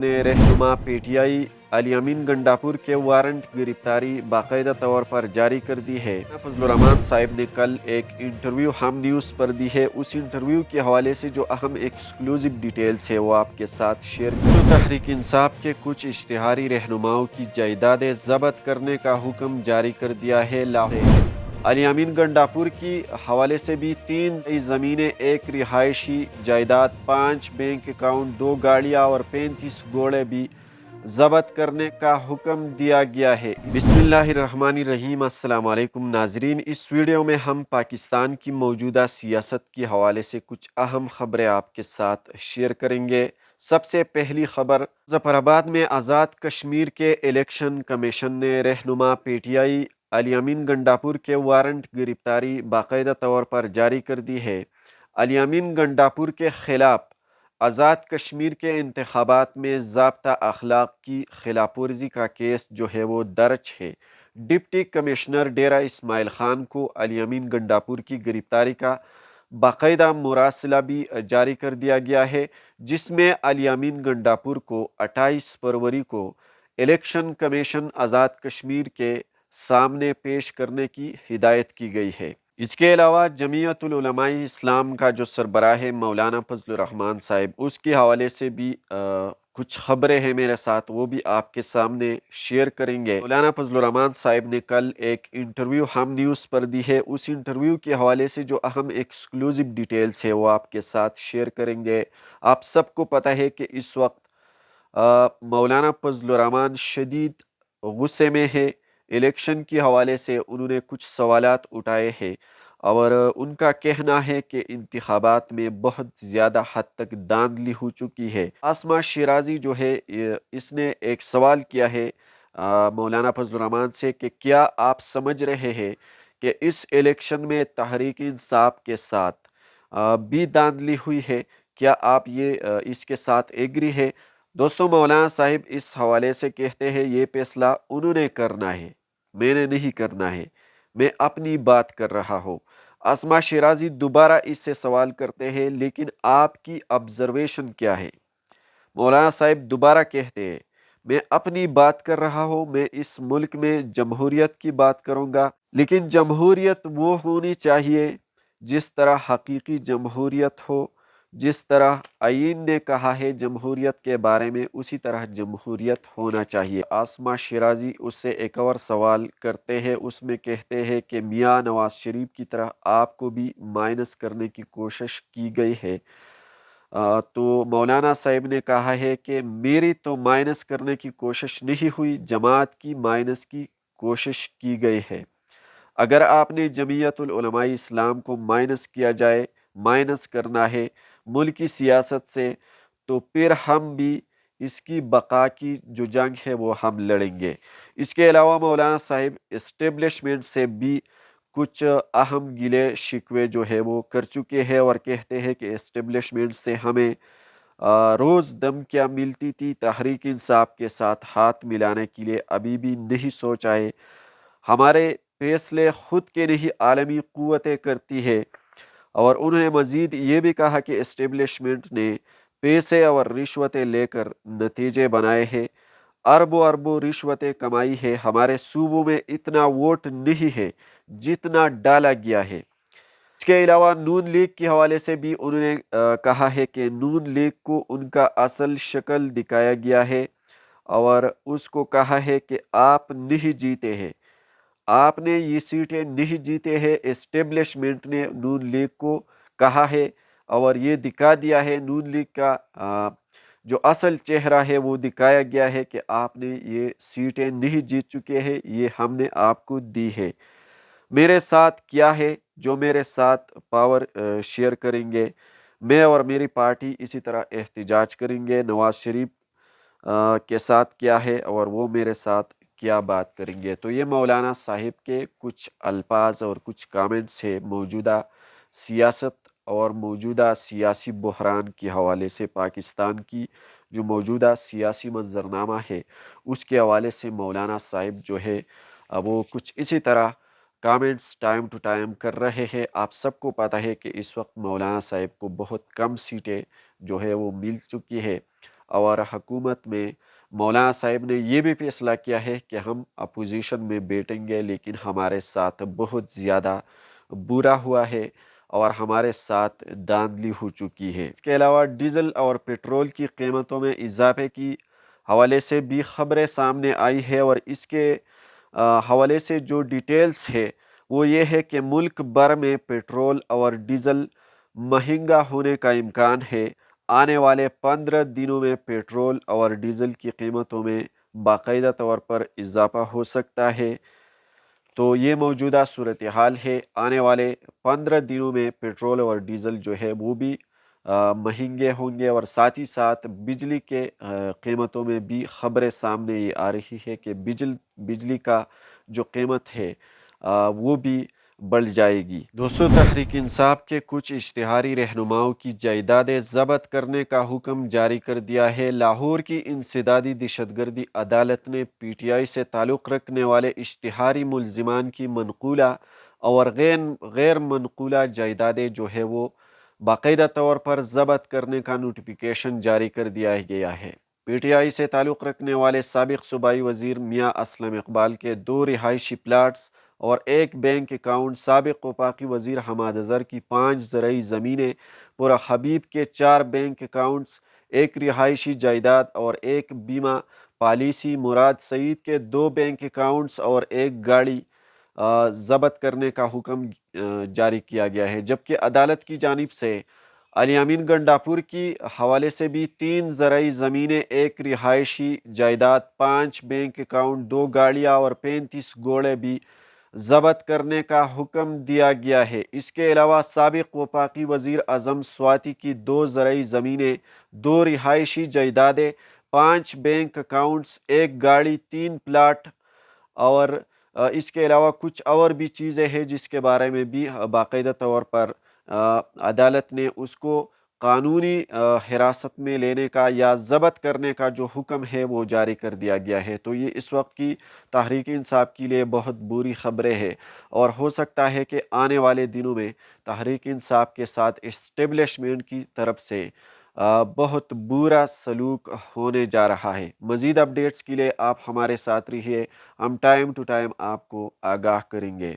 ने रहनुमा पीटीआई अलियामीन गंडापुर के वारंट गिरफ्तारी बाकायदा तौर पर जारी कर दी है। फजलुर रहमान साहब ने कल एक इंटरव्यू हम न्यूज़ पर दी है। उस इंटरव्यू के हवाले से जो अहम एक्सक्लूसिव डिटेल्स है वो आपके साथ शेयर तहरीक इंसाफ के कुछ इश्तिहारी रहनुमाओं की जायदादें जब्त करने का हुक्म जारी कर दिया है। लाहौर अलियामीन गंडापुर की हवाले से भी 3 ज़मीनें, एक रिहायशी जायदाद, 5 बैंक अकाउंट, 2 गाड़ियाँ और 35 घोड़े भी जब्त करने का हुक्म दिया गया है। बिस्मिल्लाहिर्रहमानिर्रहीम। अस्सलाम वालेकुम नाजरीन, इस वीडियो में हम पाकिस्तान की मौजूदा सियासत के हवाले से कुछ अहम खबरें आपके साथ शेयर करेंगे। सबसे पहली खबर, मुजफ्फराबाद में आज़ाद कश्मीर के इलेक्शन कमीशन ने रहनुमा पीटीआई अलियामीन गंडापुर के वारंट गिरफ्तारी बाकायदा तौर पर जारी कर दी है। अलियामीन गंडापुर के खिलाफ आज़ाद कश्मीर के इंतखाबात में ज़ाब्ता अखलाक की खिलाफ वर्जी का केस जो है वो दर्ज है। डिप्टी कमिश्नर डेरा इस्माइल खान को अलियामीन गंडापुर की गिरफ्तारी का बाकायदा मुरासिला भी जारी कर दिया गया है, जिसमें अलियामीन गंडापुर को 28 फरवरी को इलेक्शन कमीशन आज़ाद कश्मीर के सामने पेश करने की हिदायत की गई है। इसके अलावा जमीयतुल उलमाए इस्लाम का जो सरबराह है मौलाना फजलुर रहमान साहब, उसके हवाले से भी कुछ खबरें हैं मेरे साथ, वो भी आपके सामने शेयर करेंगे। मौलाना फजलुर रहमान साहब ने कल एक इंटरव्यू हम न्यूज़ पर दी है। उस इंटरव्यू के हवाले से जो अहम एक्सक्लूसिव डिटेल्स है वो आपके साथ शेयर करेंगे। आप सबको पता है कि इस वक्त मौलाना फजलुर रहमान शदीद गुस्से में है। इलेक्शन के हवाले से उन्होंने कुछ सवालात उठाए हैं और उनका कहना है कि इंतखाबात में बहुत ज़्यादा हद तक धांधली हो चुकी है। आसमा शिराजी जो है इसने एक सवाल किया है मौलाना फजलुर रहमान से कि क्या आप समझ रहे हैं कि इस इलेक्शन में तहरीक इंसाफ के साथ भी धांधली हुई है? क्या आप ये इसके साथ एग्री है? दोस्तों, मौलाना साहिब इस हवाले से कहते हैं ये फैसला उन्होंने करना है, मैंने नहीं करना है, मैं अपनी बात कर रहा हूँ। आसमा शिराजी दोबारा इससे सवाल करते हैं लेकिन आपकी ऑब्जर्वेशन क्या है? मौलाना साहिब दोबारा कहते हैं मैं अपनी बात कर रहा हूँ, मैं इस मुल्क में जमहूरियत की बात करूँगा, लेकिन जमहूरियत वो होनी चाहिए जिस तरह हकीकी जमहूरियत हो, जिस तरह आईन ने कहा है जमहूरियत के बारे में, उसी तरह जमहूरियत होना चाहिए। आसमा शिराजी उससे एक और सवाल करते हैं, उसमें कहते हैं कि मियाँ नवाज शरीफ की तरह आपको भी माइनस करने की कोशिश की गई है। तो मौलाना साहब ने कहा है कि मेरी तो माइनस करने की कोशिश नहीं हुई, जमात की माइनस की कोशिश की गई है। अगर आपने जमीयतुल उलमाए इस्लाम को माइनस किया जाए, माइनस करना है मुल्की सियासत से, तो फिर हम भी इसकी बका की जो जंग है वो हम लड़ेंगे। इसके अलावा मौलाना साहिब इस्टेब्लिशमेंट से भी कुछ अहम गिले शिकवे जो है वो कर चुके हैं और कहते हैं कि इस्टेब्लिशमेंट से हमें रोज़ धमकियाँ मिलती थी, तहरीक इंसाफ के साथ हाथ मिलाने के लिए अभी भी नहीं सोचा है, हमारे फैसले खुद के नहीं आलमी क़ुव्वतें करती है। और उन्होंने मज़ीद ये भी कहा कि इस्टेब्लिशमेंट ने पैसे और रिश्वतें लेकर नतीजे बनाए हैं, अरबों अरबों रिश्वतें कमाई है, हमारे सूबों में इतना वोट नहीं है जितना डाला गया है। इसके अलावा नून लीग के हवाले से भी उन्होंने कहा है कि नून लीग को उनका असल शक्ल दिखाया गया है और उसको कहा है कि आप नहीं जीते हैं, आपने ये सीटें नहीं जीते हैं। एस्टेब्लिशमेंट ने नून लीग को कहा है और ये दिखा दिया है, नून लीग का जो असल चेहरा है वो दिखाया गया है कि आपने ये सीटें नहीं जीत चुके हैं, ये हमने आपको दी है। मेरे साथ क्या है, जो मेरे साथ पावर शेयर करेंगे, मैं और मेरी पार्टी इसी तरह एहतजाज करेंगे। नवाज शरीफ के साथ क्या है और वो मेरे साथ क्या बात करेंगे। तो ये मौलाना साहिब के कुछ अल्फाज और कुछ कमेंट्स है मौजूदा सियासत और मौजूदा सियासी बहरान के हवाले से। पाकिस्तान की जो मौजूदा सियासी मंजरनामा है उसके हवाले से मौलाना साहिब जो है वो कुछ इसी तरह कमेंट्स टाइम टू टाइम कर रहे हैं। आप सबको पता है कि इस वक्त मौलाना साहिब को बहुत कम सीटें जो है वो मिल चुकी है اور حکومت میں مولانا صاحب نے یہ بھی فیصلہ کیا ہے کہ ہم اپوزیشن میں بیٹھیں گے، لیکن ہمارے ساتھ بہت زیادہ برا ہوا ہے اور ہمارے ساتھ دھاندلی ہو چکی ہے۔ اس کے علاوہ ڈیزل اور پیٹرول کی قیمتوں میں اضافے کی حوالے سے بھی خبریں سامنے آئی ہے، اور اس کے حوالے سے جو ڈیٹیلز ہے وہ یہ ہے کہ ملک بھر میں پیٹرول اور ڈیزل مہنگا ہونے کا امکان ہے۔ آنے والے 15 دنوں میں پیٹرول اور ڈیزل کی قیمتوں میں باقاعدہ طور پر اضافہ ہو سکتا ہے۔ تو یہ موجودہ صورتحال ہے، آنے والے 15 دنوں میں پیٹرول اور ڈیزل جو ہے وہ بھی مہنگے ہوں گے، اور ساتھ ہی ساتھ بجلی کے قیمتوں میں بھی خبریں سامنے یہ آ رہی ہے کہ بجلی کا جو قیمت ہے وہ بھی بڑھ جائے گی۔ دوستو، تحریک انصاف کے کچھ اشتہاری رہنماؤں کی جائیدادیں ضبط کرنے کا حکم جاری کر دیا ہے۔ لاہور کی انسدادی دہشت گردی عدالت نے پی ٹی آئی سے تعلق رکھنے والے اشتہاری ملزمان کی منقولہ اور غیر منقولہ جائیدادیں جو ہے وہ باقاعدہ طور پر ضبط کرنے کا نوٹیفیکیشن جاری کر دیا گیا ہے۔ پی ٹی آئی سے تعلق رکھنے والے سابق صوبائی وزیر میاں اسلم اقبال کے 2 رہائشی پلاٹس اور 1 بینک اکاؤنٹ، سابق وفاقی وزیر حماد اظہر کی 5 زرعی زمینیں، پورہ حبیب کے 4 بینک اکاؤنٹس، 1 رہائشی جائیداد اور 1 بیمہ پالیسی، مراد سعید کے 2 بینک اکاؤنٹس اور 1 گاڑی ضبط کرنے کا حکم جاری کیا گیا ہے، جبکہ عدالت کی جانب سے الیامین گنڈاپور کی حوالے سے بھی 3 زرعی زمینیں، 1 رہائشی جائیداد، 5 بینک اکاؤنٹ، 2 گاڑیاں اور 35 گھوڑے بھی ضبط کرنے کا حکم دیا گیا ہے۔ اس کے علاوہ سابق وفاقی وزیر اعظم سواتی کی 2 زرعی زمینیں، 2 رہائشی جائیدادیں، 5 بینک اکاؤنٹس، 1 گاڑی، 3 پلاٹ، اور اس کے علاوہ کچھ اور بھی چیزیں ہیں جس کے بارے میں بھی باقاعدہ طور پر عدالت نے اس کو قانونی حراست میں لینے کا یا ضبط کرنے کا جو حکم ہے وہ جاری کر دیا گیا ہے۔ تو یہ اس وقت کی تحریک انصاف کے لیے بہت بری خبریں ہیں، اور ہو سکتا ہے کہ آنے والے دنوں میں تحریک انصاف کے ساتھ اسٹیبلشمنٹ کی طرف سے بہت برا سلوک ہونے جا رہا ہے۔ مزید اپڈیٹس کے لیے آپ ہمارے ساتھ رہیے، ہم ٹائم ٹو ٹائم آپ کو آگاہ کریں گے۔